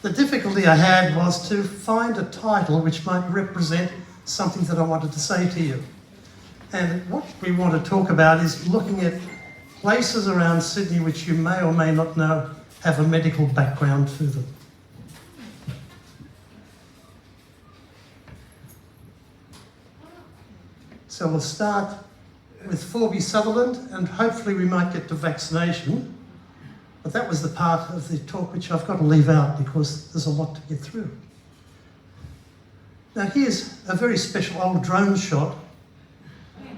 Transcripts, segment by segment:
The difficulty I had was to find a title which might represent something that I wanted to say to you. And what we want to talk about is looking at places around Sydney which you may or may not know have a medical background to them. So we'll start with Forby Sutherland, and hopefully we might get to vaccination. But that was the part of the talk which I've got to leave out because there's a lot to get through. Now here's a very special old drone shot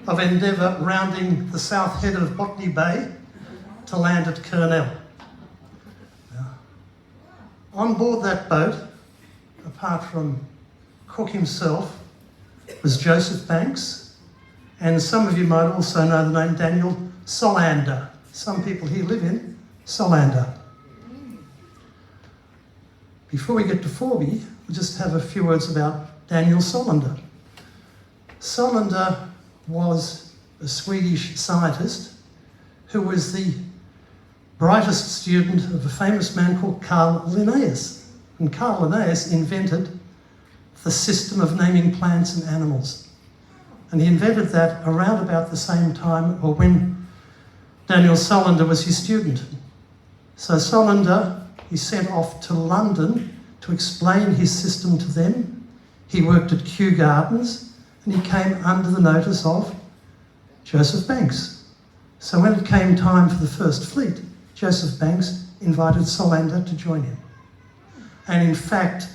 of Endeavour rounding the south head of Botany Bay to land at Kurnell. Now, on board that boat, apart from Cook himself, was Joseph Banks, and some of you might also know the name Daniel Solander. Some people here live in Solander. Before we get to Forby, we'll just have a few words about Daniel Solander. Solander was a Swedish scientist who was the brightest student of a famous man called Carl Linnaeus. And Carl Linnaeus invented the system of naming plants and animals. And he invented that around about the same time, or when Daniel Solander was his student. So Solander, he sent off to London to explain his system to them. He worked at Kew Gardens, and he came under the notice of Joseph Banks. So when it came time for the first fleet, Joseph Banks invited Solander to join him. And in fact,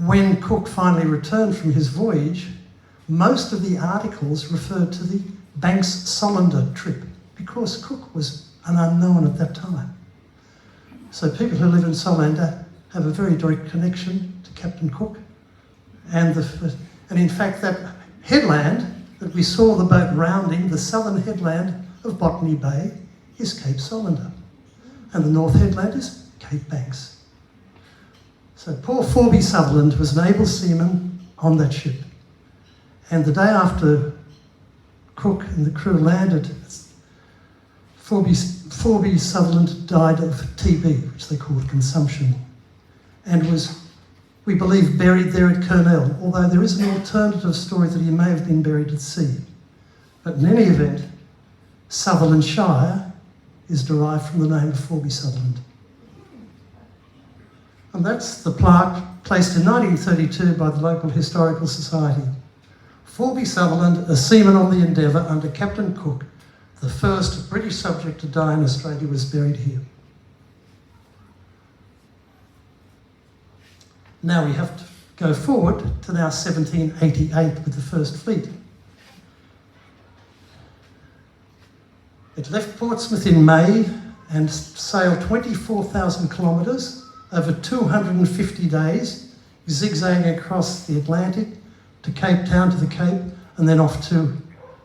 when Cook finally returned from his voyage, most of the articles referred to the Banks-Solander trip because Cook was an unknown at that time. So people who live in Solander have a very direct connection to Captain Cook. And in fact, that headland that we saw the boat rounding, the southern headland of Botany Bay, is Cape Solander. And the north headland is Cape Banks. So poor Forby Sutherland was an able seaman on that ship. And the day after Cook and the crew landed, Forby Sutherland died of TB, which they called consumption, and was, we believe, buried there at Kurnell, although there is an alternative story that he may have been buried at sea. But in any event, Sutherland Shire is derived from the name of Forby Sutherland. And that's the plaque placed in 1932 by the local historical society. Forby Sutherland, a seaman on the Endeavour under Captain Cook, the first British subject to die in Australia, was buried here. Now we have to go forward to now 1788 with the first fleet. It left Portsmouth in May and sailed 24,000 kilometres over 250 days, zigzagging across the Atlantic to Cape Town, to the Cape, and then off to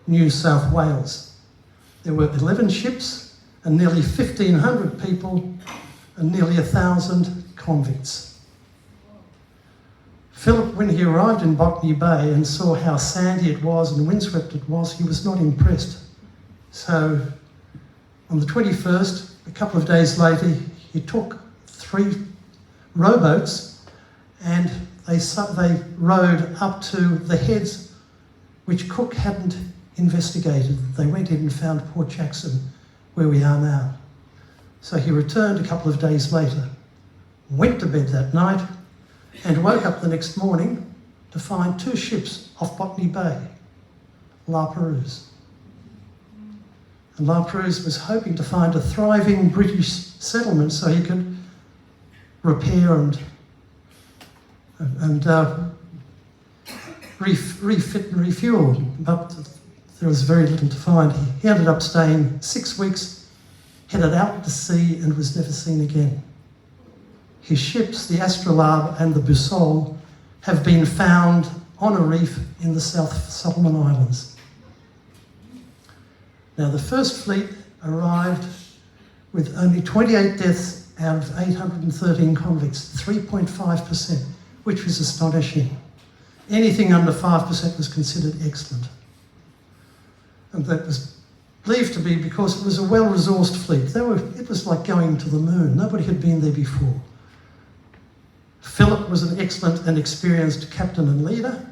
New South Wales. There were 11 ships and nearly 1,500 people and nearly 1,000 convicts. Philip, when he arrived in Botany Bay and saw how sandy it was and windswept it was, he was not impressed. So on the 21st, a couple of days later, he took 3 rowboats and they rowed up to the heads which Cook hadn't investigated. They went in and found Port Jackson, where we are now. So he returned a couple of days later, went to bed that night, and woke up the next morning to find 2 ships off Botany Bay, La Perouse. And La Perouse was hoping to find a thriving British settlement so he could repair and refit and refuel, but there was very little to find. He ended up staying 6 weeks, headed out to sea, and was never seen again. His ships, the Astrolabe and the Boussole, have been found on a reef in the South Solomon Islands. Now, the first fleet arrived with only 28 deaths out of 813 convicts, 3.5%, which was astonishing. Anything under 5% was considered excellent. And that was believed to be because it was a well-resourced fleet. It was like going to the moon. Nobody had been there before. Philip was an excellent and experienced captain and leader,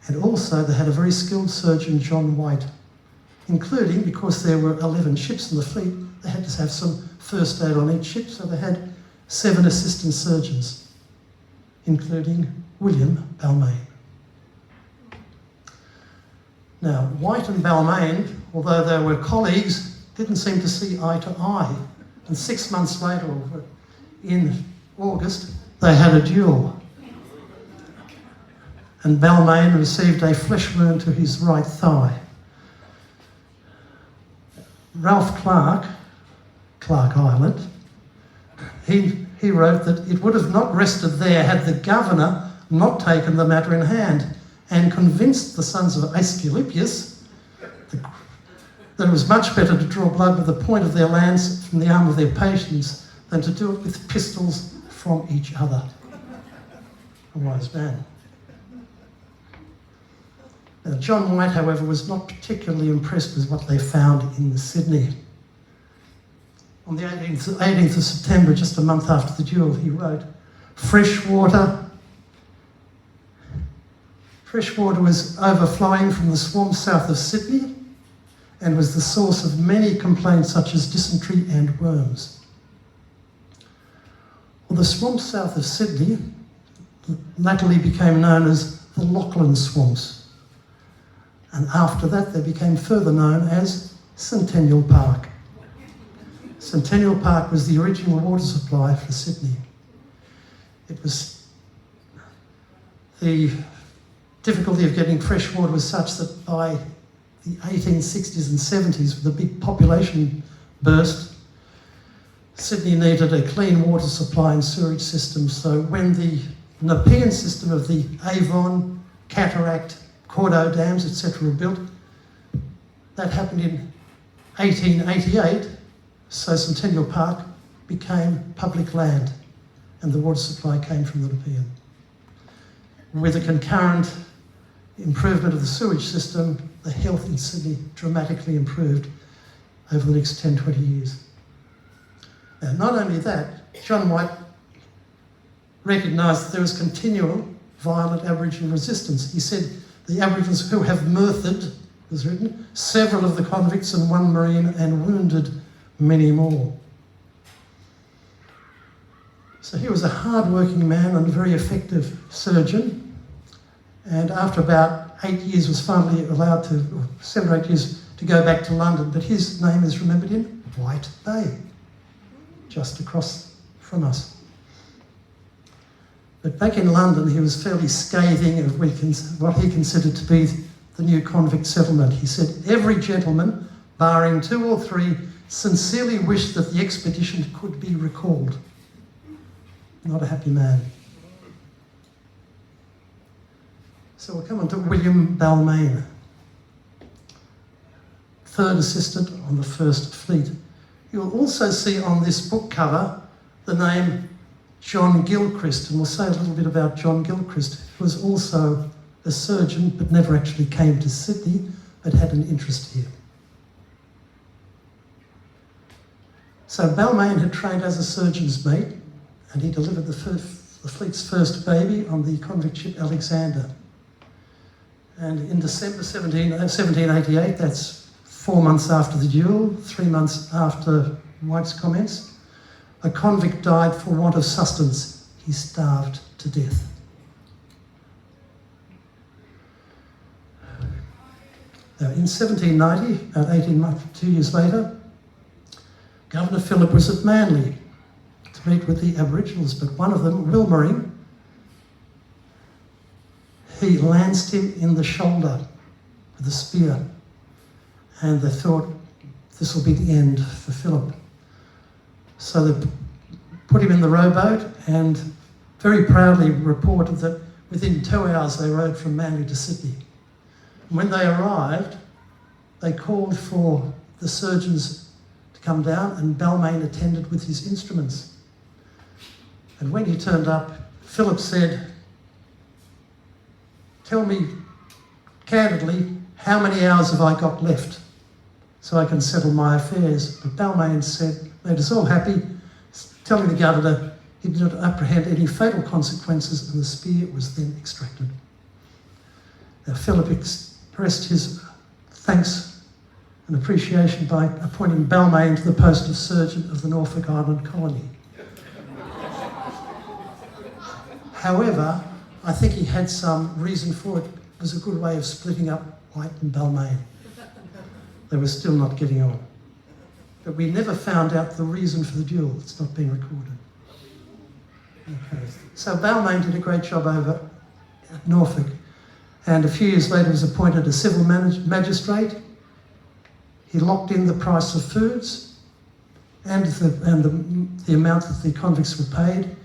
and also they had a very skilled surgeon, John White, including, because there were 11 ships in the fleet, they had to have some first aid on each ship, so they had 7 assistant surgeons, including William Balmain. Now, White and Balmain, although they were colleagues, didn't seem to see eye to eye. And 6 months later, in August, they had a duel. And Balmain received a flesh wound to his right thigh. Ralph Clark Island, he wrote that it would have not rested there had the governor not taken the matter in hand and convinced the sons of Asclepius that it was much better to draw blood with the point of their lance from the arm of their patients than to do it with pistols from each other. A wise man. Now, John White, however, was not particularly impressed with what they found in Sydney. On the 18th of September, just a month after the duel, he wrote, Fresh water was overflowing from the swamps south of Sydney and was the source of many complaints such as dysentery and worms. Well, the swamps south of Sydney latterly became known as the Lachlan Swamps, and after that they became further known as Centennial Park. Centennial Park was the original water supply for Sydney. It was the difficulty of getting fresh water was such that by the 1860s and 70s, with a big population burst, Sydney needed a clean water supply and sewerage system. So when the Nepean system of the Avon, Cataract, Cordeaux dams, etc. were built, that happened in 1888, so Centennial Park became public land and the water supply came from the Nepean. With a concurrent improvement of the sewage system, the health in Sydney dramatically improved over the next 10, 20 years. Now, not only that, John White recognised that there was continual violent Aboriginal resistance. He said, the Aboriginals who have murthered, was written, several of the convicts and one Marine and wounded many more. So he was a hard-working man and a very effective surgeon. And after about 8 years was finally allowed to, or 7 or 8 years, to go back to London. But his name is remembered in White Bay, just across from us. But back in London, he was fairly scathing of what he considered to be the new convict settlement. He said, every gentleman, barring 2 or 3, sincerely wished that the expedition could be recalled. Not a happy man. So we'll come on to William Balmain, 3rd assistant on the 1st Fleet. You'll also see on this book cover the name John Gilchrist, and we'll say a little bit about John Gilchrist, who was also a surgeon but never actually came to Sydney, but had an interest here. So Balmain had trained as a surgeon's mate, and he delivered the fleet's first baby on the convict ship Alexander. And in December 1788, that's 4 months after the duel, 3 months after White's comments, a convict died for want of sustenance. He starved to death. Now, in 1790, about 18 months, 2 years later, Governor Phillip was at Manly to meet with the Aboriginals, but one of them, Wilmering, he lanced him in the shoulder with a spear, and they thought this will be the end for Phillip. So they put him in the rowboat and very proudly reported that within 2 hours they rowed from Manly to Sydney. And when they arrived, they called for the surgeons to come down, and Balmain attended with his instruments. And when he turned up, Phillip said, "Tell me candidly, how many hours have I got left?" so I can settle my affairs. But Balmain said, made us all happy, telling the governor he did not apprehend any fatal consequences, and the spear was then extracted. Now Philip expressed his thanks and appreciation by appointing Balmain to the post of surgeon of the Norfolk Island colony. However, I think he had some reason for it. It was a good way of splitting up White and Balmain. They were still not getting on. But we never found out the reason for the duel. It's not been recorded. Okay. So Balmain did a great job over at Norfolk, and a few years later was appointed a civil magistrate. He locked in the price of foods and the amount that the convicts were paid,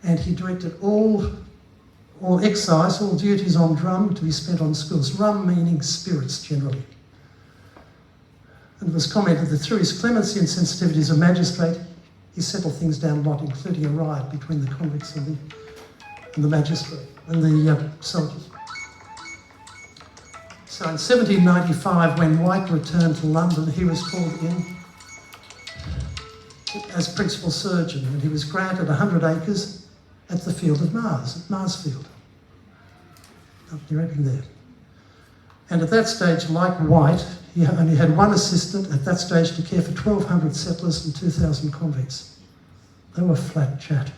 and he directed all excise, all duties on rum to be spent on schools. Rum meaning spirits generally. And it was commented that through his clemency and sensitivity as a magistrate, he settled things down a lot, including a riot between the convicts and the magistrate and the soldiers. So in 1795, when White returned to London, he was called in as principal surgeon, and he was granted 100 acres at the Field of Mars, at Marsfield, up near Epping there. And at that stage, like White, he only had one assistant at that stage to care for 1,200 settlers and 2,000 convicts. They were flat chat.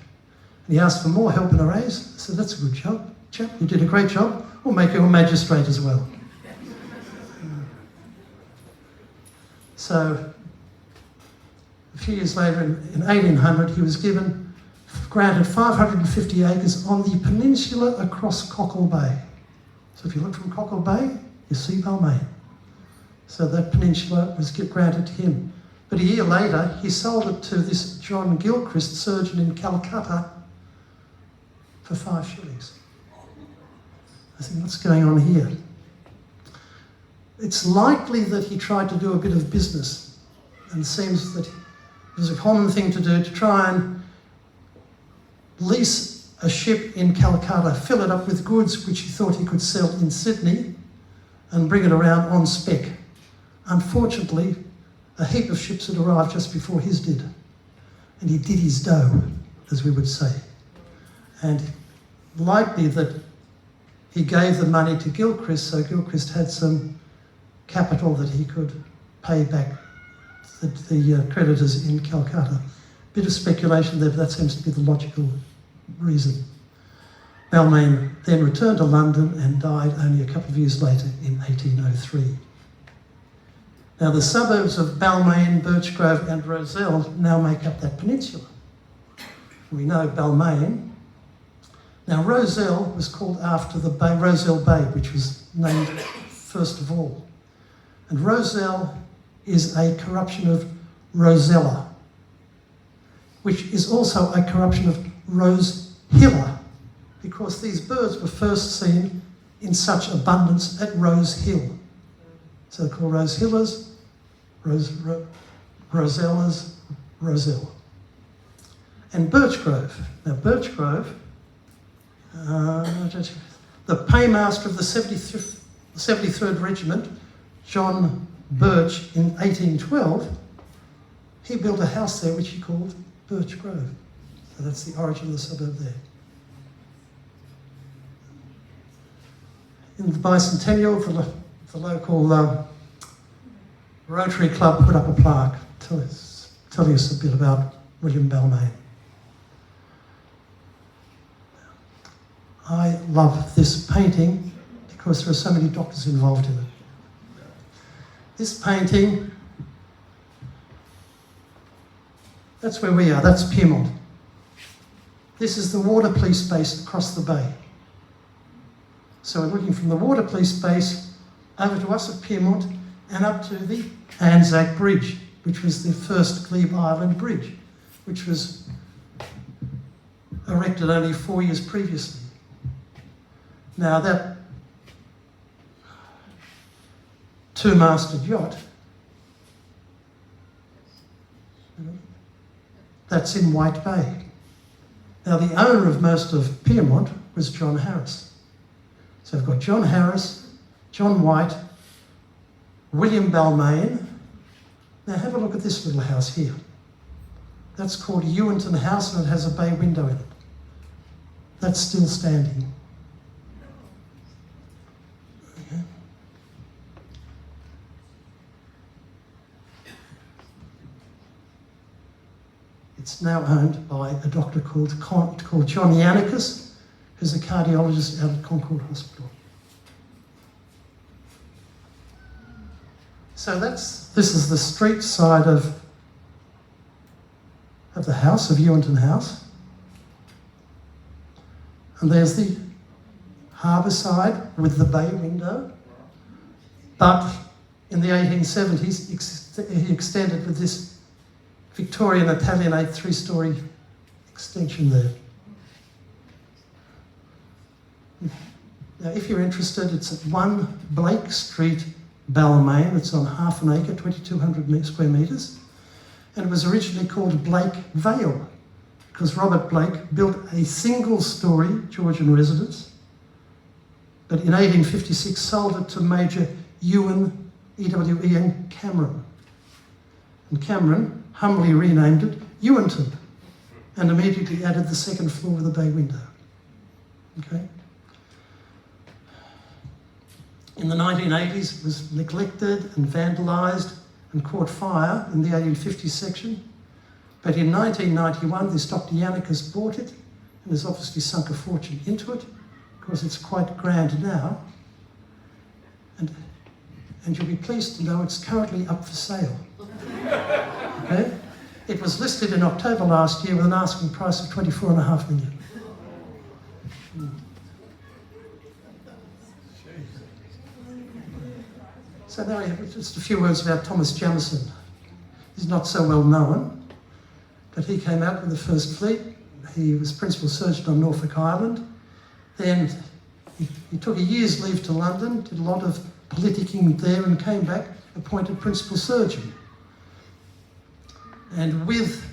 And he asked for more help and a raise. I said, that's a good job, chap. You did a great job. We'll make you a magistrate as well. So, a few years later, in 1800, he was granted 550 acres on the peninsula across Cockle Bay. So if you look from Cockle Bay, you see Balmain. So that peninsula was granted to him. But a year later, he sold it to this John Gilchrist, surgeon in Calcutta, for 5 shillings. I think, what's going on here? It's likely that he tried to do a bit of business, and it seems that it was a common thing to do to try and lease a ship in Calcutta, fill it up with goods which he thought he could sell in Sydney, and bring it around on spec. Unfortunately, a heap of ships had arrived just before his did, and he did his dough, as we would say. And likely that he gave the money to Gilchrist, so Gilchrist had some capital that he could pay back the creditors in Calcutta. Bit of speculation there, but that seems to be the logical reason. Balmain then returned to London and died only a couple of years later in 1803. Now the suburbs of Balmain, Birchgrove and Rozelle now make up that peninsula. We know Balmain. Now Rozelle was called after the bay, Rozelle Bay, which was named first of all. And Rozelle is a corruption of Rosella, which is also a corruption of Rosehilla, because these birds were first seen in such abundance at Rose Hill. So they're called Rosehillas, Rosellas, Roselle. And Birchgrove. Now Birchgrove, the paymaster of the 73rd Regiment, John Birch, in 1812, he built a house there which he called Birch Grove. So that's the origin of the suburb there. In the bicentennial, the local Rotary Club put up a plaque telling us a bit about William Balmain. I love this painting because there are so many doctors involved in it. This painting, that's where we are, that's Piedmont. This is the water police base across the bay. So we're looking from the water police base over to us at Piedmont and up to the Anzac Bridge, which was the first Glebe Island bridge, which was erected only 4 years previously. Now that two-masted yacht, that's in White Bay. Now the owner of most of Piedmont was John Harris. So we've got John Harris, John White, William Balmain. Now have a look at this little house here. That's called Ewanton House and it has a bay window in it. That's still standing. Okay. It's now owned by a doctor called John Yannicus, who's a cardiologist out at Concord Hospital. So this is the street side of the house, of Ewanton House. And there's the harbour side with the bay window. But in the 1870s, he extended with this Victorian Italianate 3-storey extension there. Now, if you're interested, it's at 1 Blake Street, Balmain. It's on half an acre, 2,200 square metres. And it was originally called Blake Vale, because Robert Blake built a single-storey Georgian residence, but in 1856 sold it to Major Ewan, E-W-E-N, Cameron. And Cameron humbly renamed it Ewanton and immediately added the second floor with a bay window. Okay. In the 1980s, it was neglected and vandalised and caught fire in the 1850s section. But in 1991, this Dr. Yannicus bought it and has obviously sunk a fortune into it because it's quite grand now. And you'll be pleased to know it's currently up for sale. Okay? It was listed in October last year with an asking price of $24.5 million. So now just a few words about Thomas Jamison. He's not so well known, but he came out with the First Fleet. He was principal surgeon on Norfolk Island. Then he took a year's leave to London, did a lot of politicking there and came back, appointed principal surgeon. And with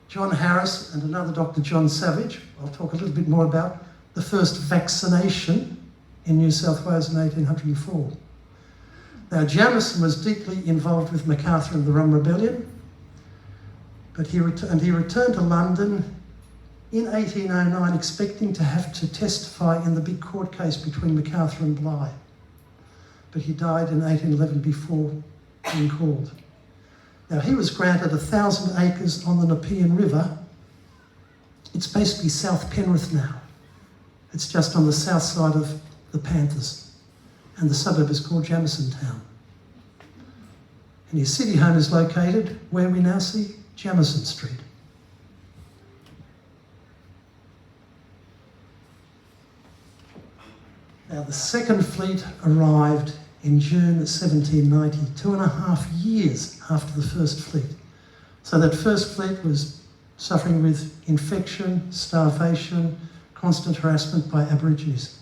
John Harris and another Dr. John Savage, I'll talk a little bit more about the first vaccination in New South Wales in 1804. Now, Jamison was deeply involved with MacArthur and the Rum Rebellion, but he returned to London in 1809 expecting to have to testify in the big court case between MacArthur and Bligh. But he died in 1811 before being called. Now, he was granted 1,000 acres on the Nepean River. It's basically South Penrith now. It's just on the south side of the Panthers. And the suburb is called Jamison Town. And his city home is located where we now see Jamison Street. Now, the Second Fleet arrived in June 1790, 2.5 years after the First Fleet. So that First Fleet was suffering with infection, starvation, constant harassment by Aborigines.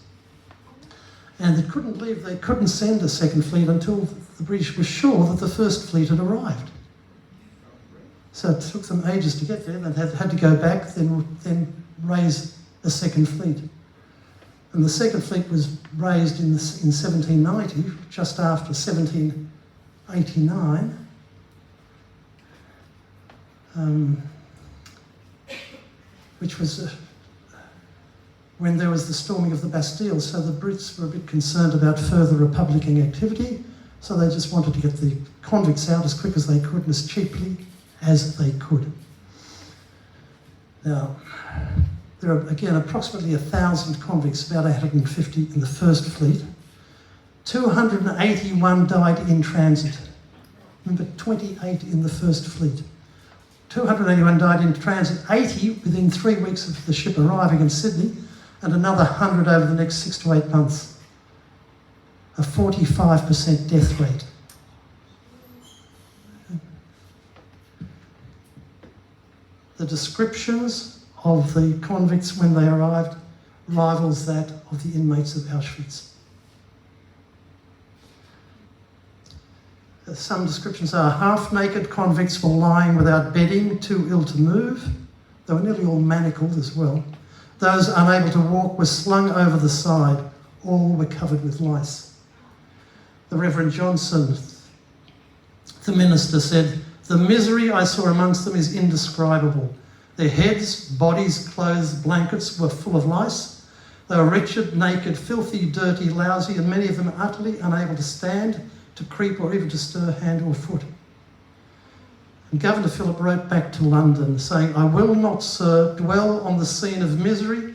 And they couldn't send a Second Fleet until the British were sure that the First Fleet had arrived. So it took them ages to get there. They had to go back, then raise a Second Fleet. And the Second Fleet was raised in 1790, just after 1789. Which was when there was the storming of the Bastille, so the Brits were a bit concerned about further republican activity, so they just wanted to get the convicts out as quick as they could and as cheaply as they could. Now, there are, again, approximately 1,000 convicts, about 150 in the First Fleet. 281 died in transit. Remember, 28 in the First Fleet. 281 died in transit, 80 within 3 weeks of the ship arriving in Sydney, and another 100 over the next 6 to 8 months. A 45% death rate. The descriptions of the convicts when they arrived rivals that of the inmates of Auschwitz. Some descriptions are half-naked convicts were lying without bedding, too ill to move. They were nearly all manacled as well. Those unable to walk were slung over the side. All were covered with lice. The Reverend Johnson, The minister said, "The misery I saw amongst them is indescribable. Their heads, bodies, clothes, blankets were full of lice. They were wretched, naked, filthy, dirty, lousy, and many of them utterly unable to stand, to creep, or even to stir hand or foot." And Governor Phillip wrote back to London saying, "I will not, sir, dwell on the scene of misery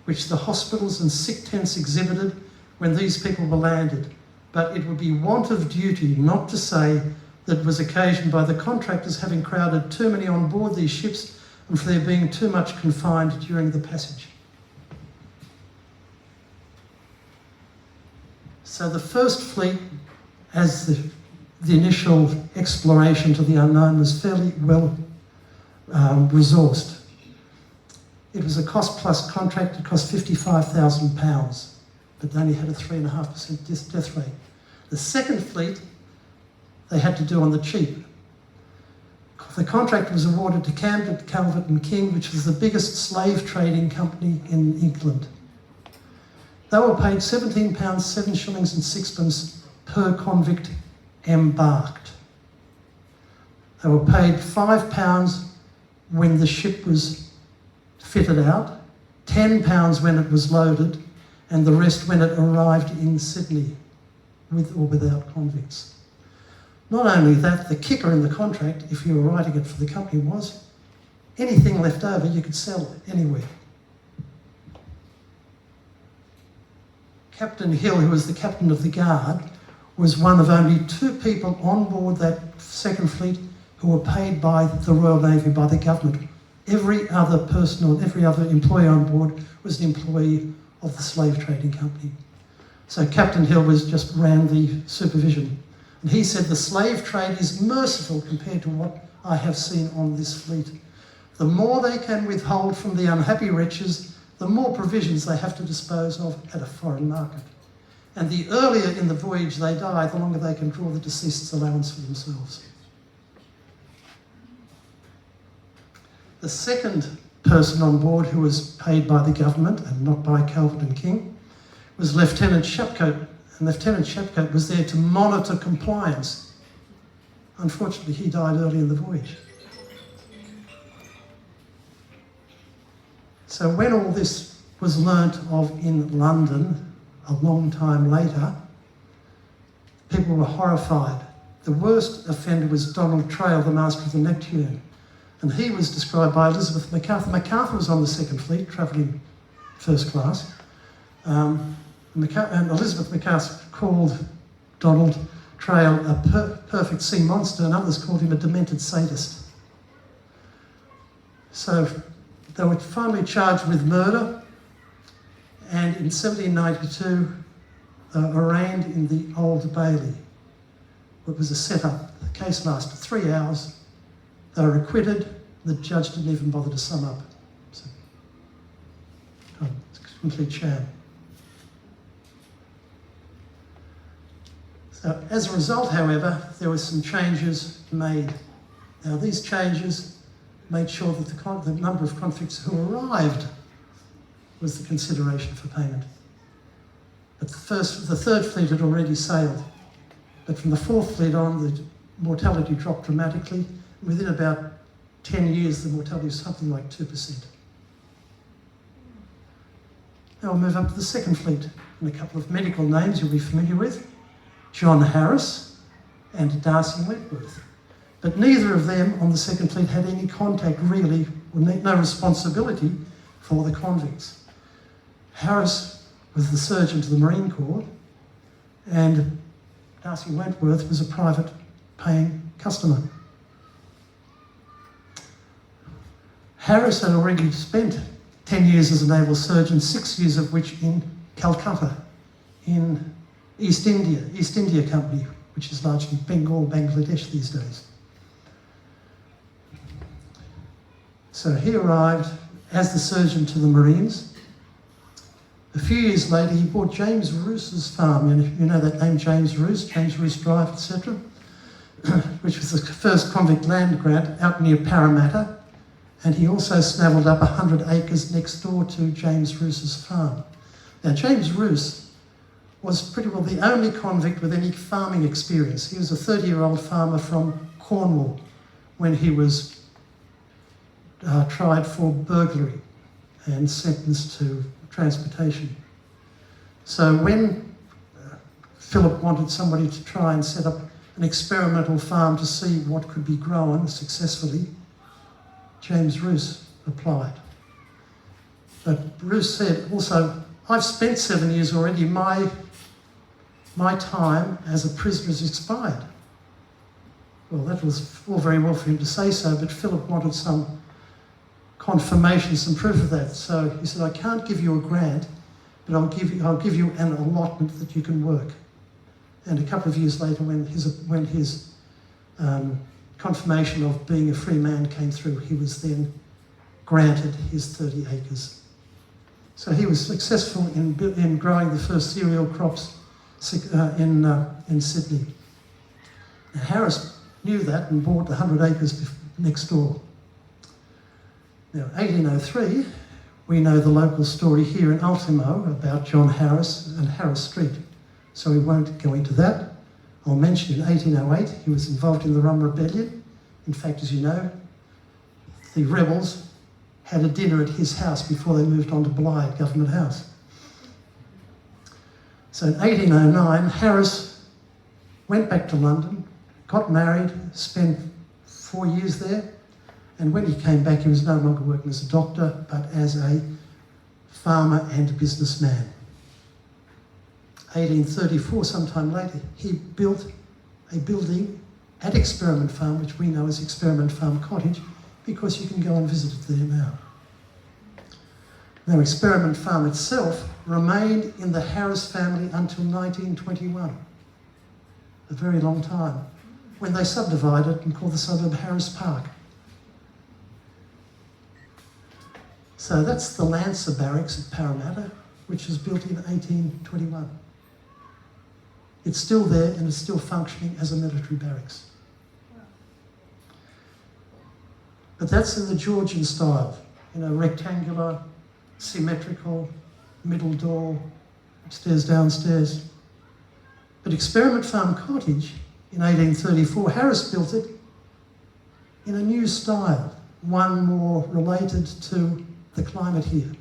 which the hospitals and sick tents exhibited when these people were landed, but it would be want of duty not to say that it was occasioned by the contractors having crowded too many on board these ships and for there being too much confined during the passage." So the first fleet, as the initial exploration to the unknown, was fairly well resourced. It was a cost-plus contract. It cost £55,000, but they only had a 3.5% death rate. The second fleet, they had to do on the cheap. The contract was awarded to Camden, Calvert and King, which was the biggest slave trading company in England. They were paid £17, 7 shillings and 6pence per convict embarked. They were paid £5 when the ship was fitted out, £10 when it was loaded, and the rest when it arrived in Sydney, with or without convicts. Not only that, the kicker in the contract, if you were writing it for the company, was anything left over you could sell anywhere. Captain Hill, who was the captain of the guard, was one of only 2 people on board that second fleet who were paid by the Royal Navy, by the government. Every other person or every other employee on board was an employee of the slave trading company. So Captain Hill just ran the supervision. And he said, "The slave trade is merciful compared to what I have seen on this fleet. The more they can withhold from the unhappy wretches, the more provisions they have to dispose of at a foreign market. And the earlier in the voyage they die, the longer they can draw the deceased's allowance for themselves." The second person on board who was paid by the government and not by Calvert and King was Lieutenant Shapcoat. And Lieutenant Shapcoat was there to monitor compliance. Unfortunately, he died early in the voyage. So when all this was learnt of in London a long time later, people were horrified. The worst offender was Donald Trail, the master of the Neptune. And he was described by Elizabeth MacArthur. MacArthur was on the second fleet, travelling first class. And Elizabeth MacArthur called Donald Trail a perfect sea monster, and others called him a demented sadist. So they were finally charged with murder, and in 1792 arraigned in the Old Bailey. It was a set-up. The case lasted 3 hours. They were acquitted. The judge didn't even bother to sum up. So, it's a complete sham. So, as a result, however, there were some changes made. Now, these changes made sure that the number of convicts who arrived was the consideration for payment. But the third fleet had already sailed. But from the fourth fleet on, the mortality dropped dramatically. Within about 10 years, the mortality was something like 2%. Now we'll move up to the second fleet, and a couple of medical names you'll be familiar with: John Harris and Darcy Wentworth. But neither of them on the second fleet had any contact really, or no responsibility for the convicts. Harris was the surgeon to the Marine Corps, and Darcy Wentworth was a private paying customer. Harris had already spent 10 years as a naval surgeon, 6 years of which in Calcutta, in East India Company, which is largely Bengal, Bangladesh these days. So he arrived as the surgeon to the Marines. A few years later, he bought James Roos's farm. You know that name, James Roos Drive, etc., which was the first convict land grant out near Parramatta. And he also snavelled up 100 acres next door to James Roos's farm. Now, James Roos was pretty well the only convict with any farming experience. He was a 30-year-old farmer from Cornwall when he was tried for burglary and sentenced to transportation. So when Philip wanted somebody to try and set up an experimental farm to see what could be grown successfully, James Roos applied. But Roos said also, I've spent 7 years already, my time as a prisoner has expired. Well, that was all very well for him to say so, but Philip wanted some confirmation, some proof of that. So he said, I can't give you a grant, but I'll give you an allotment that you can work. And a couple of years later, when his confirmation of being a free man came through, he was then granted his 30 acres. So he was successful in growing the first cereal crops in Sydney. Now, Harris knew that and bought 100 acres next door. Now, 1803, we know the local story here in Ultimo about John Harris and Harris Street, so we won't go into that. I'll mention in 1808 he was involved in the Rum Rebellion. In fact, as you know, the rebels had a dinner at his house before they moved on to Blythe Government House. So in 1809, Harris went back to London, got married, spent 4 years there, and when he came back, he was no longer working as a doctor, but as a farmer and businessman. 1834, sometime later, he built a building at Experiment Farm, which we know as Experiment Farm Cottage, because you can go and visit it there now. Now, Experiment Farm itself remained in the Harris family until 1921, a very long time, when they subdivided and called the suburb Harris Park. So that's the Lancer Barracks at Parramatta, which was built in 1821. It's still there and it's still functioning as a military barracks. But that's in the Georgian style, rectangular, symmetrical, middle door, upstairs, downstairs. But Experiment Farm Cottage in 1834, Harris built it in a new style, one more related to the climate here,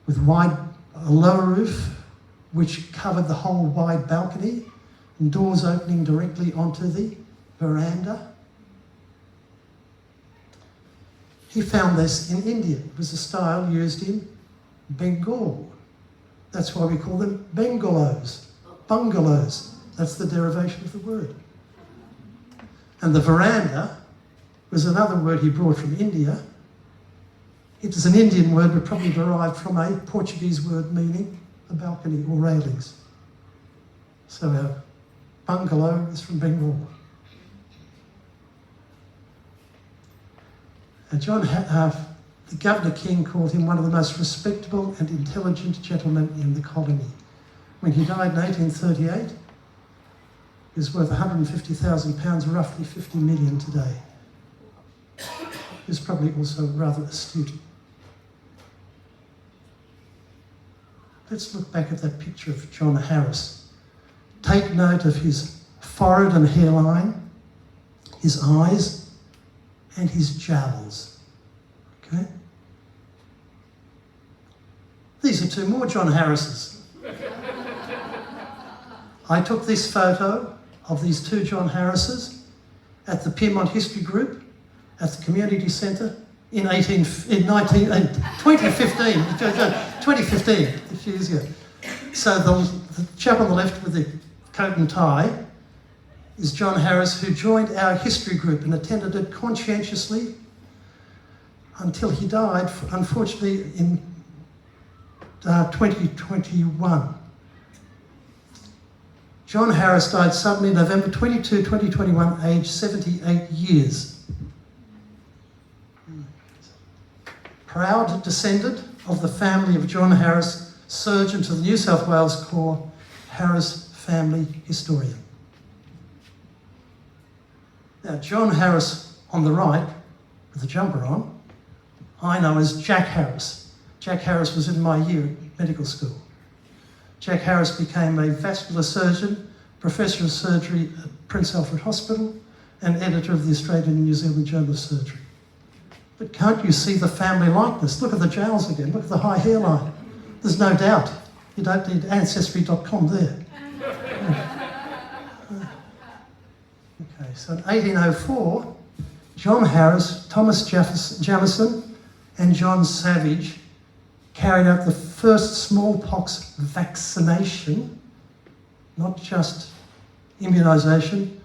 with a lower roof, which covered the whole wide balcony, and doors opening directly onto the veranda. He found this in India. It was a style used in Bengal. That's why we call them bungalows. Bungalows. That's the derivation of the word. And the veranda was another word he brought from India. It is an Indian word, but probably derived from a Portuguese word meaning a balcony or railings. So our bungalow is from Bengal. And the Governor King called him one of the most respectable and intelligent gentlemen in the colony. When he died in 1838, he was worth £150,000, roughly 50 million today. He was probably also rather astute. Let's look back at that picture of John Harris. Take note of his forehead and hairline, his eyes, and his jowls. Okay? These are two more John Harrises. I took this photo of these two John Harrises at the Pyrmont History Group at the Community Centre in 2015, 2015, a few years ago. So the chap on the left with the coat and tie is John Harris, who joined our history group and attended it conscientiously until he died, unfortunately, in 2021. John Harris died suddenly November 22, 2021, aged 78 years. Proud descendant of the family of John Harris, surgeon to the New South Wales Corps, Harris family historian. Now, John Harris on the right, with the jumper on, I know as Jack Harris. Jack Harris was in my year at medical school. Jack Harris became a vascular surgeon, professor of surgery at Prince Alfred Hospital, and editor of the Australian and New Zealand Journal of Surgery. But can't you see the family likeness? Look at the jowls again, look at the high hairline. There's no doubt. You don't need Ancestry.com there. Okay, so in 1804, John Harris, Thomas Jamison, and John Savage carried out the first smallpox vaccination, not just immunisation,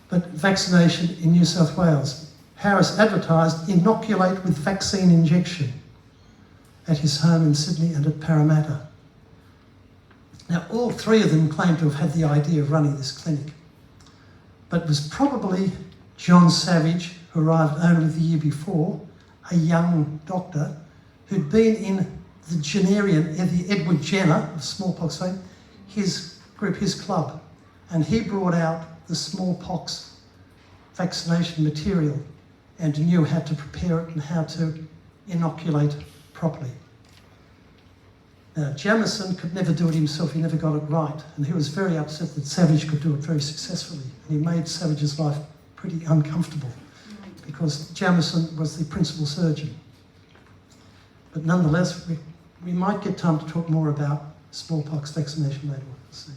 but vaccination in New South Wales. Harris advertised inoculate with vaccine injection at his home in Sydney and at Parramatta. Now, all three of them claimed to have had the idea of running this clinic, but it was probably John Savage, who arrived only the year before, a young doctor who'd been in the Jennerian, the Edward Jenner of smallpox fame, his group, his club, and he brought out the smallpox vaccination material and knew how to prepare it and how to inoculate properly. Now, Jamison could never do it himself, he never got it right, and he was very upset that Savage could do it very successfully, and he made Savage's life pretty uncomfortable because Jamison was the principal surgeon. But nonetheless, we might get time to talk more about smallpox vaccination later on. We'll see.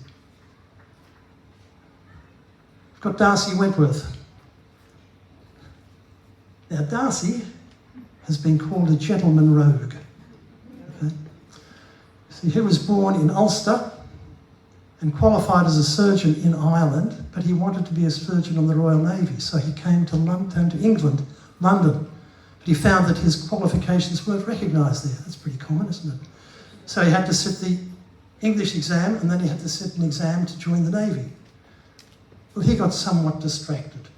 We've got Darcy Wentworth. Now, Darcy has been called a gentleman rogue. Okay? See, he was born in Ulster and qualified as a surgeon in Ireland, but he wanted to be a surgeon on the Royal Navy, so he came to England, London. But he found that his qualifications weren't recognised there. That's pretty common, isn't it? So he had to sit the English exam, and then he had to sit an exam to join the Navy. Well, he got somewhat distracted.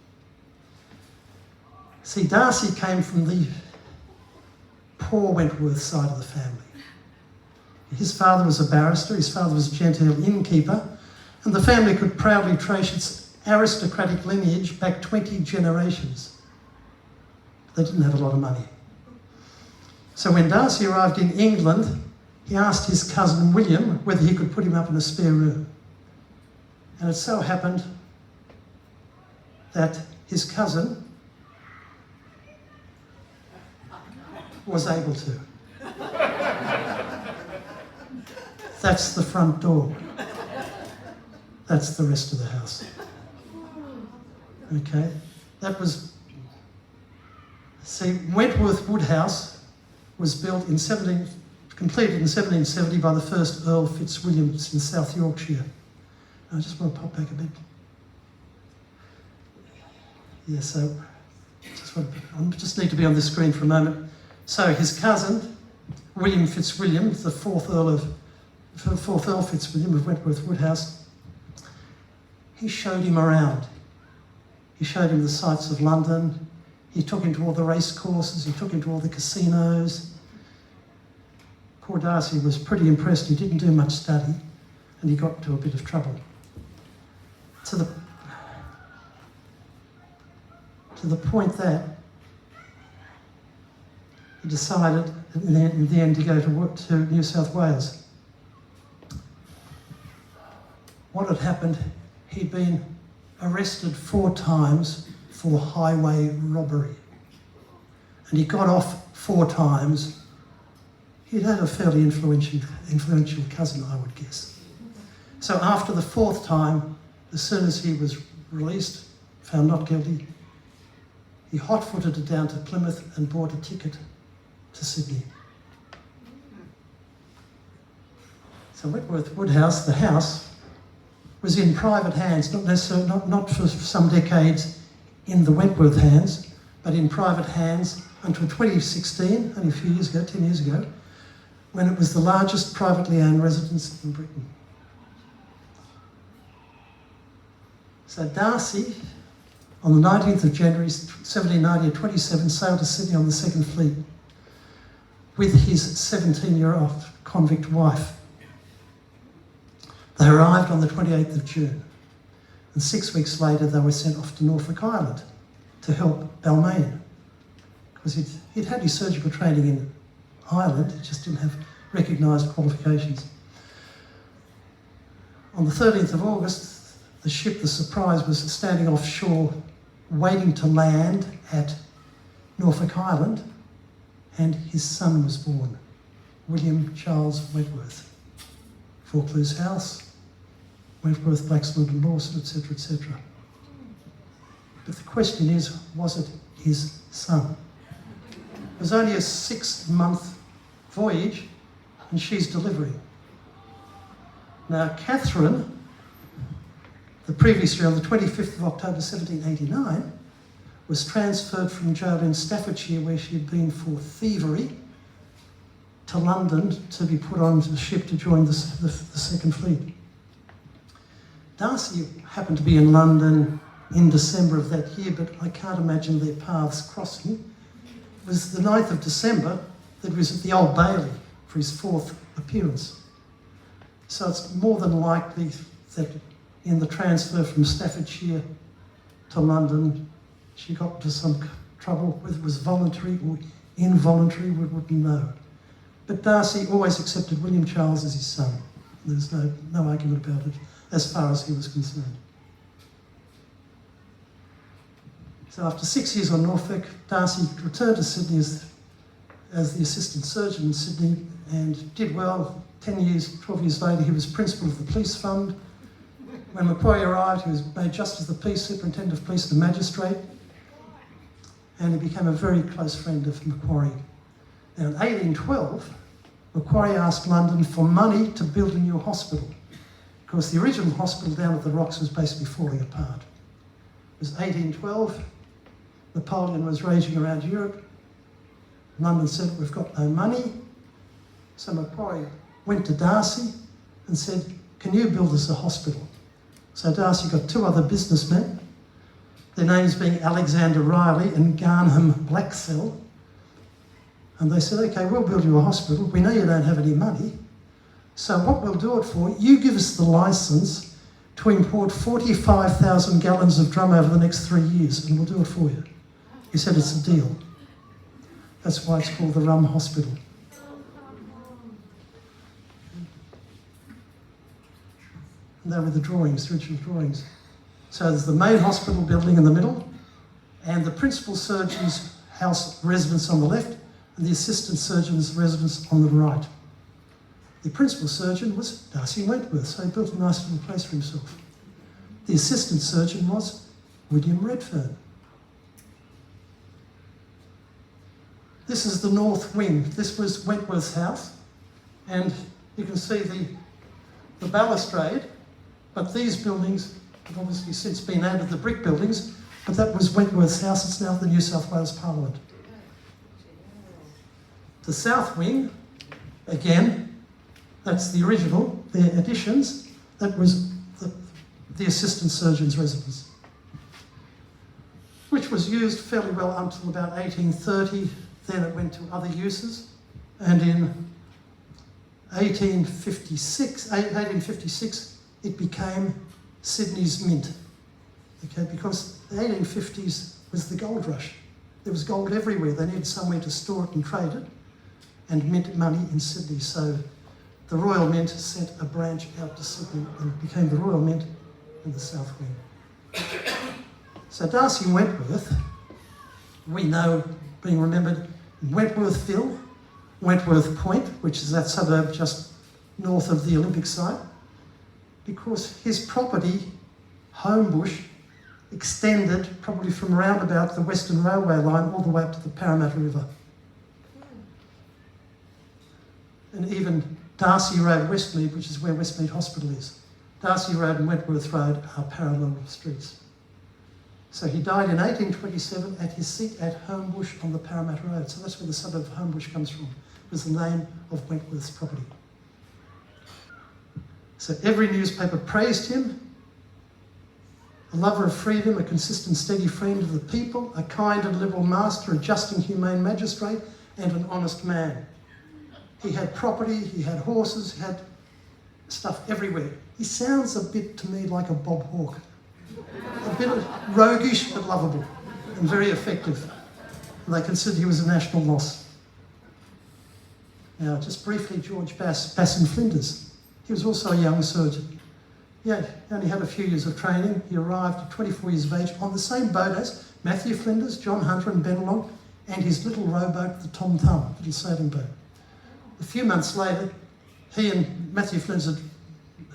See, Darcy came from the poor Wentworth side of the family. His father was a barrister, his father was a genteel innkeeper, and the family could proudly trace its aristocratic lineage back 20 generations. They didn't have a lot of money. So when Darcy arrived in England, he asked his cousin William whether he could put him up in a spare room. And it so happened that his cousin was able to. That's the front door. That's the rest of the house. Okay, that was... See, Wentworth Woodhouse was built in completed in 1770 by the first Earl Fitzwilliams in South Yorkshire. I just want to pop back a bit. Yeah, so I just need to be on the screen for a moment. So his cousin, William Fitzwilliam, the fourth Earl Fitzwilliam of Wentworth Woodhouse, he showed him around. He showed him the sights of London. He took him to all the race courses. He took him to all the casinos. Poor Darcy was pretty impressed. He didn't do much study, and he got into a bit of trouble. To the point that he decided in the end to go to New South Wales. What had happened, he'd been arrested 4 times for highway robbery. And he got off 4 times. He'd had a fairly influential cousin, I would guess. So after the 4th time, as soon as he was released, found not guilty, he hot-footed it down to Plymouth and bought a ticket to Sydney. So Wentworth Woodhouse, the house, was in private hands, not necessarily, not for some decades in the Wentworth hands, but in private hands until 2016, only a few years ago, 10 years ago, when it was the largest privately owned residence in Britain. So Darcy, on the 19th of January 1790 at 27, sailed to Sydney on the Second Fleet with his 17-year-old convict wife. They arrived on the 28th of June, and 6 weeks later they were sent off to Norfolk Island to help Balmain, because he'd had his surgical training in Ireland, he just didn't have recognised qualifications. On the 13th of August, the ship, the Surprise, was standing offshore, waiting to land at Norfolk Island, and his son was born, William Charles Wentworth. Vaucluse House, Wentworth, Blacksland and Lawson, etc., etc. But the question is, was it his son? It was only a 6-month voyage, and she's delivering. Now, Catherine, the previous year, on the 25th of October 1789, was transferred from jail in Staffordshire, where she had been for thievery, to London to be put on the ship to join the Second Fleet. Darcy happened to be in London in December of that year, but I can't imagine their paths crossing. It was the 9th of December that he was at the Old Bailey for his 4th appearance. So it's more than likely that in the transfer from Staffordshire to London, she got into some trouble, whether it was voluntary or involuntary, we wouldn't know. But Darcy always accepted William Charles as his son. There's no argument about it as far as he was concerned. So after 6 years on Norfolk, Darcy returned to Sydney as the assistant surgeon in Sydney and did well. 12 years later, he was principal of the police fund. When Macquarie arrived, he was made Justice of the Peace, Superintendent of Police and Magistrate, and he became a very close friend of Macquarie. Now, in 1812, Macquarie asked London for money to build a new hospital, because the original hospital down at the Rocks was basically falling apart. It was 1812, Napoleon was raging around Europe. London said, we've got no money. So Macquarie went to Darcy and said, can you build us a hospital? So Darcy got 2 other businessmen, their names being Alexander Riley and Garnham Blackthell. And they said, okay, we'll build you a hospital. We know you don't have any money. So what we'll do it for, you give us the license to import 45,000 gallons of drum over the next 3 years, and we'll do it for you. He said, it's a deal. That's why it's called the Rum Hospital. And they were the drawings, the original drawings. So there's the main hospital building in the middle, and the principal surgeon's house residence on the left, and the assistant surgeon's residence on the right. The principal surgeon was Darcy Wentworth, so he built a nice little place for himself. The assistant surgeon was William Redfern. This is the north wing. This was Wentworth's house, and you can see the balustrade, but these buildings have obviously since been added, the brick buildings, but that was Wentworth's house. It's now the New South Wales Parliament. The south wing, again, that's the original, their additions, that was the assistant surgeon's residence, which was used fairly well until about 1830. Then it went to other uses, and in 1856, it became Sydney's mint. Okay, because the 1850s was the gold rush. There was gold everywhere. They needed somewhere to store it and trade it, and mint money in Sydney. So the Royal Mint sent a branch out to Sydney, and it became the Royal Mint in the south wing. So Darcy Wentworth, we know, being remembered, Wentworthville, Wentworth Point, which is that suburb just north of the Olympic site, because his property, Homebush, extended probably from around about the Western Railway line all the way up to the Parramatta River. And even Darcy Road, Westmead, which is where Westmead Hospital is. Darcy Road and Wentworth Road are parallel streets. So he died in 1827 at his seat at Homebush on the Parramatta Road. So that's where the suburb of Homebush comes from. It was the name of Wentworth's property. So every newspaper praised him. A lover of freedom, a consistent, steady friend of the people, a kind and liberal master, a just and humane magistrate, and an honest man. He had property, he had horses, he had stuff everywhere. He sounds a bit to me like a Bob Hawke. A bit roguish but lovable and very effective. And they considered he was a national loss. Now, just briefly, George Bass in Flinders. He was also a young surgeon. He only had a few years of training. He arrived at 24 years of age on the same boat as Matthew Flinders, John Hunter and Bennelong, and his little rowboat, the Tom Thumb, little sailing boat. A few months later, he and Matthew Flinders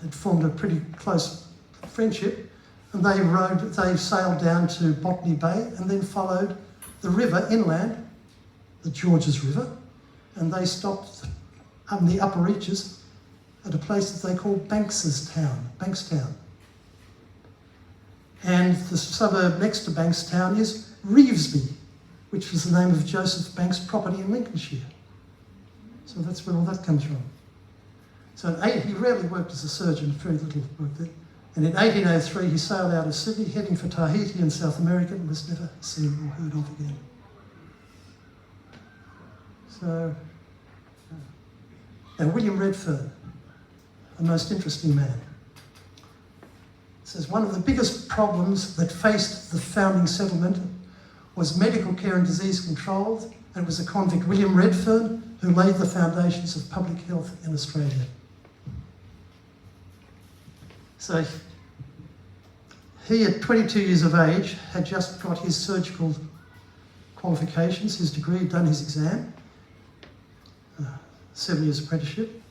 had formed a pretty close friendship, and they sailed down to Botany Bay and then followed the river inland, the Georges River, and they stopped up in the upper reaches at a place that they called Bankstown. And the suburb next to Bankstown is Revesby, which was the name of Joseph Banks' property in Lincolnshire. So that's where all that comes from. So he rarely worked as a surgeon, very little work there. And in 1803 he sailed out of Sydney, heading for Tahiti in South America, and was never seen or heard of again. So, and William Redfern, a most interesting man. It says one of the biggest problems that faced the founding settlement was medical care and disease control, and it was the convict William Redfern who laid the foundations of public health in Australia. So he, at 22 years of age, had just got his surgical qualifications, his degree, done his exam, 7 years apprenticeship,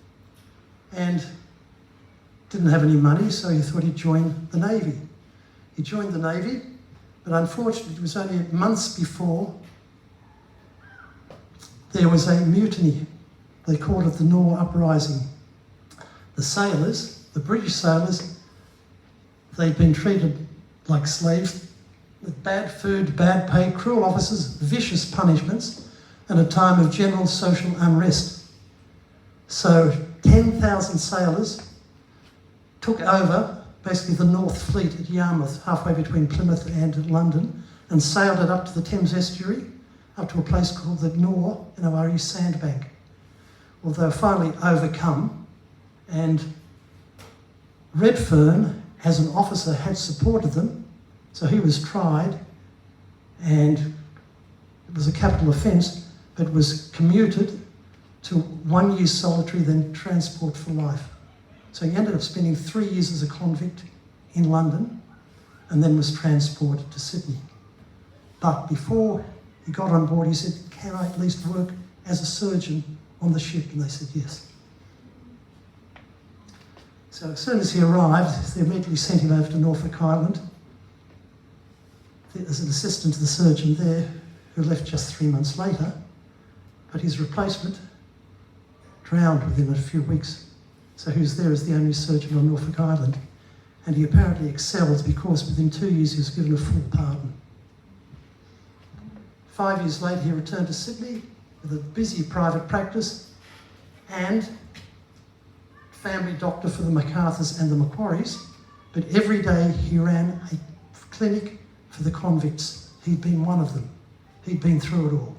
and didn't have any money, so he thought he'd join the Navy. He joined the Navy, but unfortunately it was only months before there was a mutiny. They called it the Nore Uprising. The sailors, the British sailors, they'd been treated like slaves, with bad food, bad pay, cruel officers, vicious punishments, and a time of general social unrest. So 10,000 sailors took over basically the North Fleet at Yarmouth, halfway between Plymouth and London, and sailed it up to the Thames estuary, up to a place called the Nore, N-O-R-E, Sandbank. Well, they were finally overcome, and Redfern, as an officer, had supported them, so he was tried, and it was a capital offence, but was commuted to 1 year solitary, then transport for life. So he ended up spending 3 years as a convict in London, and then was transported to Sydney. But before he got on board, he said, "Can I at least work as a surgeon on the ship?" And they said yes. So as soon as he arrived, they immediately sent him over to Norfolk Island as an assistant to the surgeon there, who left just 3 months later. But his replacement drowned within a few weeks. So he was there as the only surgeon on Norfolk Island. And he apparently excelled, because within 2 years he was given a full pardon. 5 years later he returned to Sydney with a busy private practice and family doctor for the MacArthurs and the Macquaries, but every day he ran a clinic for the convicts. He'd been one of them. He'd been through it all.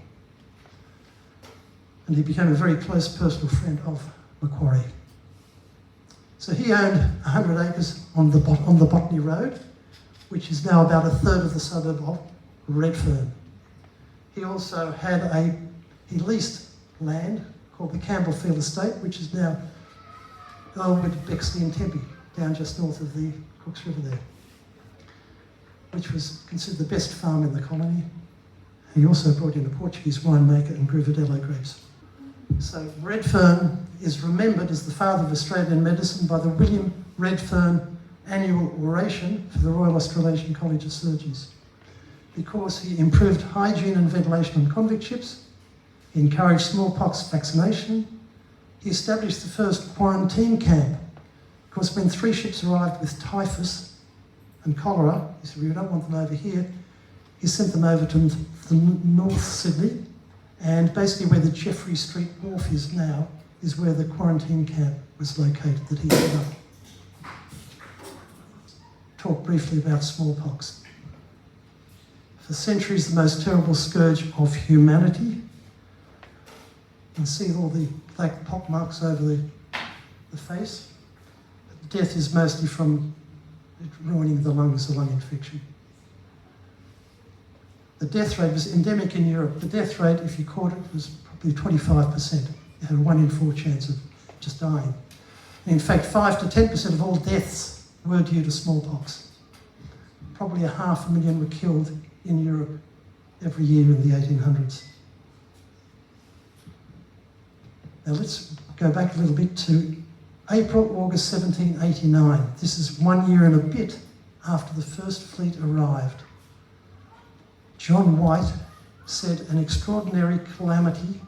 And he became a very close personal friend of Macquarie. So he owned 100 acres on the Botany Road, which is now about a third of the suburb of Redfern. He also had he leased land called the Campbellfield Estate, which is now Elwood, Bexley and Tempe, down just north of the Cooks River there, which was considered the best farm in the colony. He also brought in a Portuguese winemaker and grew Verdelho grapes. So Redfern is remembered as the father of Australian medicine by the William Redfern annual oration for the Royal Australasian College of Surgeons, because he improved hygiene and ventilation on convict ships, he encouraged smallpox vaccination, he established the first quarantine camp, because when 3 ships arrived with typhus and cholera, he said, "We don't want them over here." He sent them over to the North Sydney, and basically where the Jeffrey Street Wharf is now is where the quarantine camp was located that he set up. Talk briefly about smallpox. For centuries, the most terrible scourge of humanity. You can see all the black pock marks over the face. Death is mostly from ruining the lungs, the lung infection. The death rate was endemic in Europe. The death rate, if you caught it, was probably 25%. You had a 1 in 4 chance of just dying. And in fact, 5 to 10% of all deaths were due to smallpox. Probably 500,000 were killed in Europe every year in the 1800s. Now let's go back a little bit to April, August 1789. This is 1 year and a bit after the first fleet arrived. John White said an extraordinary calamity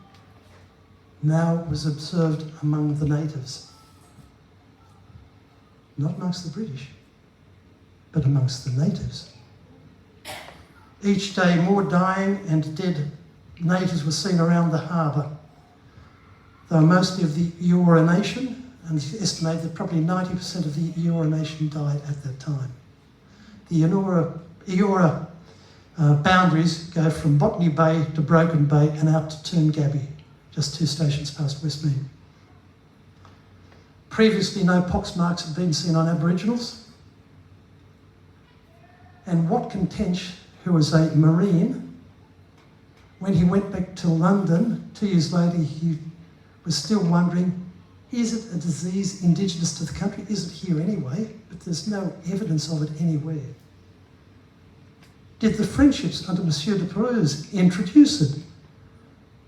now was observed among the natives. Not amongst the British, but amongst the natives. Each day more dying and dead natives were seen around the harbour. They were mostly of the Eora Nation, and it's estimated that probably 90% of the Eora Nation died at that time. The Eora boundaries go from Botany Bay to Broken Bay and out to Toongabbie, just 2 stations past Westmead. Previously, no pox marks had been seen on Aboriginals. And Watkin Tench, who was a Marine, when he went back to London 2 years later, he was still wondering, is it a disease indigenous to the country? Is it here anyway? But there's no evidence of it anywhere. Did the friendships under Monsieur de Perrouse introduce it?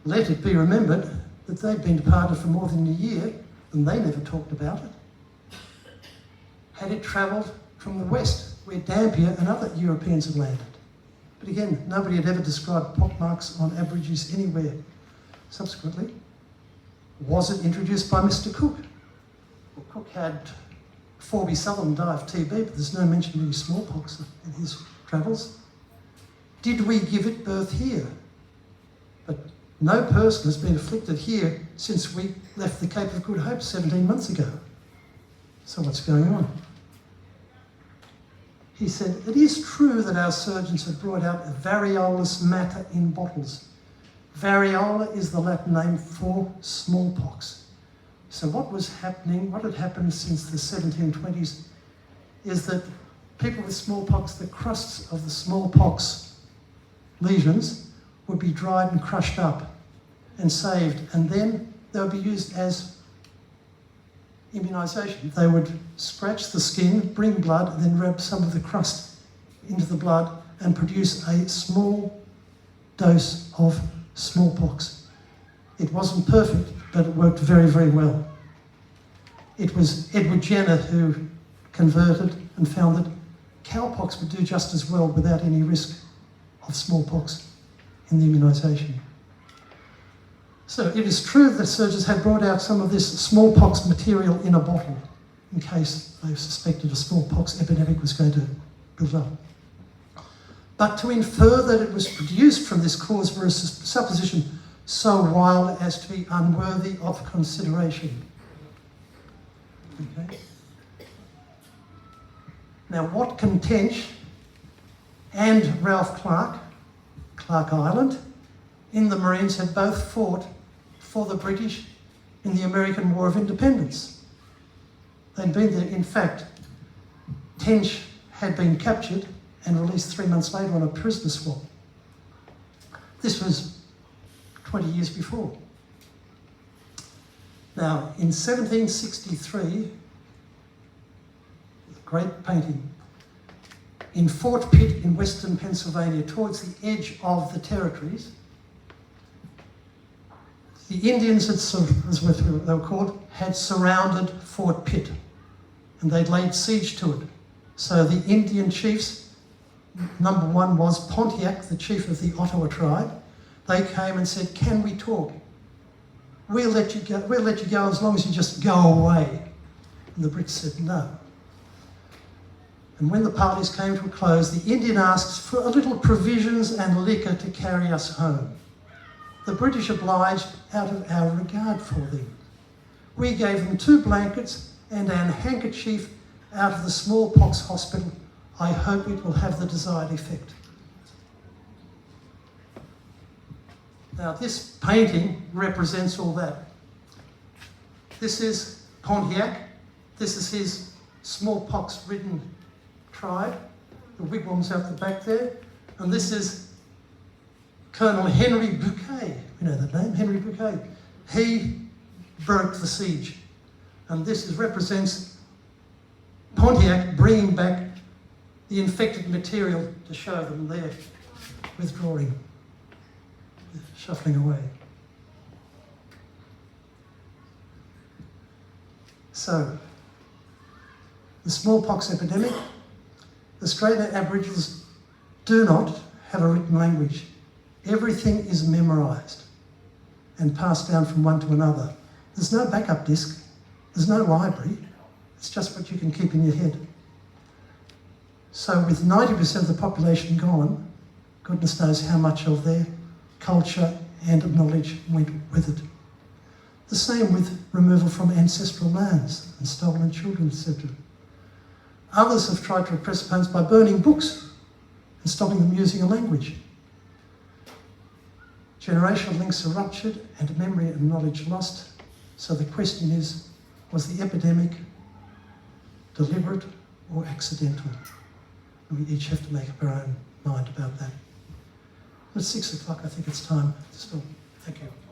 Let it be remembered that they'd been departed for more than a year and they never talked about it. Had it travelled from the west, where Dampier and other Europeans had landed? But again, nobody had ever described pockmarks on Aborigines anywhere subsequently. Was it introduced by Mr. Cook? Well, Cook had Forby Sutherland die of TB, but there's no mention of any smallpox in his travels. Did we give it birth here? But no person has been afflicted here since we left the Cape of Good Hope 17 months ago. So what's going on? He said, it is true that our surgeons have brought out variolous matter in bottles. Variola is the Latin name for smallpox. So what had happened since the 1720s is that people with smallpox, the crusts of the smallpox lesions would be dried and crushed up and saved, and then they would be used as immunisation. They would scratch the skin, bring blood, and then rub some of the crust into the blood and produce a small dose of smallpox. It wasn't perfect, but it worked very, very well. It was Edward Jenner who converted and found that cowpox would do just as well without any risk of smallpox in the immunisation. So it is true that surgeons had brought out some of this smallpox material in a bottle in case they suspected a smallpox epidemic was going to build up. But to infer that it was produced from this cause was a supposition so wild as to be unworthy of consideration. Okay. Now, Watkin Tench and Ralph Clark Island, in the Marines had both fought for the British in the American War of Independence. They'd been there. In fact, Tench had been captured and released 3 months later on a prisoner swap. This was 20 years before. Now, in 1763, a great painting, in Fort Pitt in western Pennsylvania, towards the edge of the territories, the Indians, as they were called, had surrounded Fort Pitt and they'd laid siege to it. So the Indian chiefs, number one was Pontiac, the chief of the Ottawa tribe. They came and said, can we talk? We'll let you go as long as you just go away. And the Brits said no. And when the parties came to a close, the Indian asked for a little provisions and liquor to carry us home. The British obliged out of our regard for them. We gave them 2 blankets and an handkerchief out of the smallpox hospital. I hope it will have the desired effect. Now, this painting represents all that. This is Pontiac. This is his smallpox-ridden tribe. The wigwam's out the back there. And this is Colonel Henry Bouquet. You know that name, Henry Bouquet. He broke the siege. And this represents Pontiac bringing back the infected material to show them there, withdrawing, shuffling away. So, the smallpox epidemic, Australian Aboriginals do not have a written language. Everything is memorised and passed down from one to another. There's no backup disc, there's no library, it's just what you can keep in your head. So with 90% of the population gone, goodness knows how much of their culture and knowledge went with it. The same with removal from ancestral lands and stolen children, etc. Others have tried to repress opponents by burning books and stopping them using a language. Generational links are ruptured and memory and knowledge lost. So the question is, was the epidemic deliberate or accidental? And we each have to make up our own mind about that. At 6 o'clock, I think it's time to stop. Thank you.